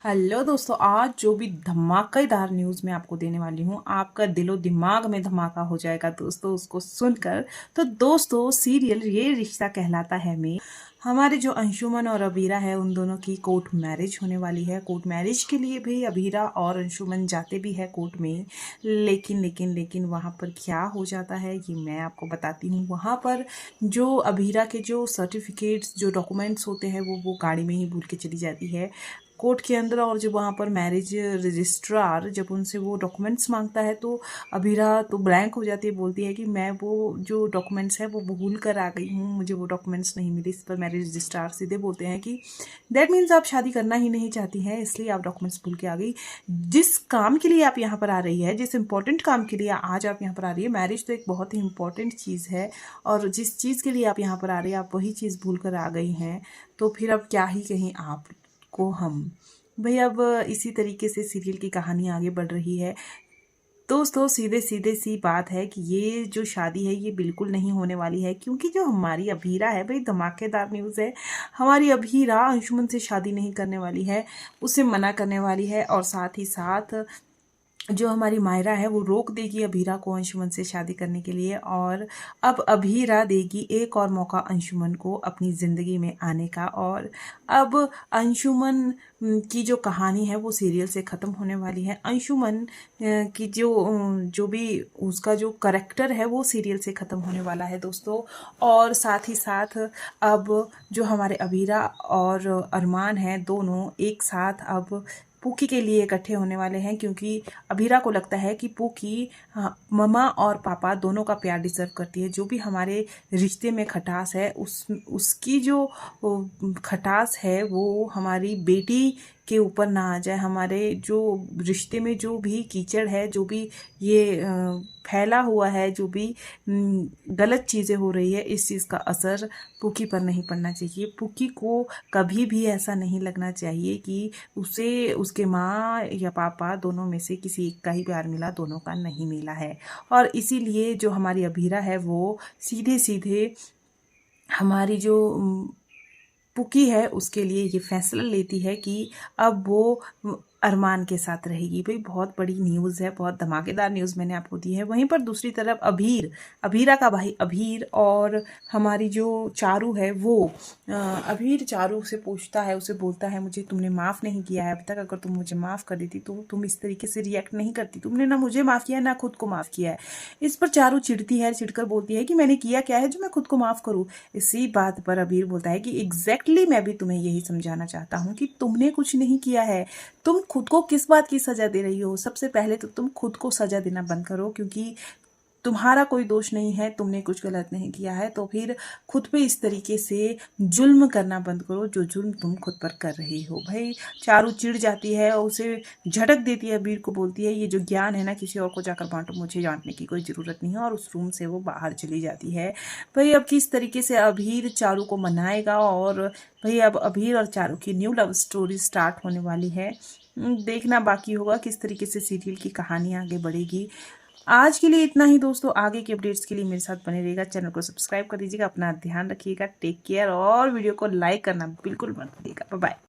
Hello दोस्तों, आज जो भी धमाकेदार न्यूज़ मैं आपको देने वाली हूँ, आपका दिलो दिमाग में धमाका हो जाएगा दोस्तों उसको सुनकर। तो दोस्तों, सीरियल ये रिश्ता कहलाता है में हमारे जो अंशुमन और अबीरा है, उन दोनों की कोर्ट मैरिज होने वाली है। कोर्ट मैरिज के लिए भी अबीरा और अंशुमन जाते भी है कोर्ट में, लेकिन वहाँ पर क्या हो जाता है ये मैं आपको बताती हूँ। वहाँ पर जो अबीरा के जो सर्टिफिकेट्स, जो डॉक्यूमेंट्स होते हैं, वो गाड़ी में ही भूल के चली जाती है कोर्ट के अंदर। और जब वहाँ पर मैरिज रजिस्ट्रार जब उनसे वो डॉक्यूमेंट्स मांगता है तो अबीरा तो ब्लैंक हो जाती है, बोलती है कि मैं वो जो डॉक्यूमेंट्स है वो भूल कर आ गई हूँ, मुझे वो डॉक्यूमेंट्स नहीं मिले। इस पर मैरिज रजिस्ट्रार सीधे बोलते हैं कि दैट मीन्स आप शादी करना ही नहीं चाहती हैं, इसलिए आप डॉक्यूमेंट्स भूल के आ गई। जिस काम के लिए आप यहाँ पर आ रही है, जिस इंपॉर्टेंट काम के लिए आज आप यहाँ पर आ रही है, मैरिज तो एक बहुत ही इंपॉर्टेंट चीज़ है, और जिस चीज़ के लिए आप यहाँ पर आ रही है आप वही चीज़ भूल कर आ गई हैं, तो फिर अब क्या ही कहीं आप को हम भाई। अब इसी तरीके से सीरियल की कहानी आगे बढ़ रही है दोस्तों। सीधे सीधे सी बात है कि ये जो शादी है ये बिल्कुल नहीं होने वाली है, क्योंकि जो हमारी अबीरा है, भाई धमाकेदार न्यूज़ है, हमारी अबीरा अंशुमन से शादी नहीं करने वाली है, उसे मना करने वाली है। और साथ ही साथ जो हमारी मायरा है वो रोक देगी अबीरा को अंशुमन से शादी करने के लिए, और अब अबीरा देगी एक और मौका अंशुमन को अपनी ज़िंदगी में आने का। और अब अंशुमन की जो कहानी है वो सीरियल से ख़त्म होने वाली है। अंशुमन की जो भी उसका जो करैक्टर है वो सीरियल से ख़त्म होने वाला है दोस्तों। और साथ ही साथ अब जो हमारे अबीरा और अरमान हैं, दोनों एक साथ अब पूकी के लिए इकट्ठे होने वाले हैं, क्योंकि अबीरा को लगता है कि पूकी मम्मा और पापा दोनों का प्यार डिजर्व करती है। जो भी हमारे रिश्ते में खटास है, उसकी जो खटास है वो हमारी बेटी के ऊपर ना आ जाए। हमारे जो रिश्ते में जो भी कीचड़ है, जो भी ये फैला हुआ है, जो भी गलत चीज़ें हो रही है, इस चीज़ का असर पूकी पर नहीं पड़ना चाहिए। पूकी को कभी भी ऐसा नहीं लगना चाहिए कि उसे उसके माँ या पापा दोनों में से किसी एक का ही प्यार मिला, दोनों का नहीं मिला है। और इसीलिए जो हमारी अबीरा है वो सीधे सीधे हमारी जो पुकी है उसके लिए ये फैसला लेती है कि अब वो अरमान के साथ रहेगी। भाई बहुत बड़ी न्यूज़ है, बहुत धमाकेदार न्यूज़ मैंने आपको दी है। वहीं पर दूसरी तरफ अबीरा का भाई अबीर और हमारी जो चारू है वो अबीर चारू से पूछता है, उसे बोलता है मुझे तुमने माफ़ नहीं किया है अब तक, अगर तुम मुझे माफ़ कर देती तो तुम इस तरीके से रिएक्ट नहीं करती, तुमने ना मुझे माफ़ किया ना खुद को माफ़ किया है। इस पर चारू चिढ़ती है, चिढ़कर बोलती है कि मैंने किया क्या है जो मैं खुद को माफ़ करूँ। इसी बात पर अबीर बोलता है कि एग्जैक्टली मैं भी तुम्हें यही समझाना चाहता हूँ कि तुमने कुछ नहीं किया है, तुम खुद को किस बात की सजा दे रही हो। सबसे पहले तो तुम खुद को सजा देना बंद करो, क्योंकि तुम्हारा कोई दोष नहीं है, तुमने कुछ गलत नहीं किया है, तो फिर खुद पे इस तरीके से जुल्म करना बंद करो जो जुल्म तुम खुद पर कर रही हो। भाई चारू चिढ़ जाती है और उसे झटक देती है, अबीर को बोलती है ये जो ज्ञान है ना किसी और को जाकर बांटो, मुझे जानने की कोई ज़रूरत नहीं है, और उस रूम से वो बाहर चली जाती है। भाई अब किस तरीके से अबीर चारू को मनाएगा, और भाई अब अबीर और चारू की न्यू लव स्टोरी स्टार्ट होने वाली है। देखना बाकी होगा किस तरीके से सीरियल की कहानी आगे बढ़ेगी। आज के लिए इतना ही दोस्तों, आगे के अपडेट्स के लिए मेरे साथ बने रहिएगा, चैनल को सब्सक्राइब कर दीजिएगा, अपना ध्यान रखिएगा, टेक केयर, और वीडियो को लाइक करना बिल्कुल मत भूलिएगा। Bye bye.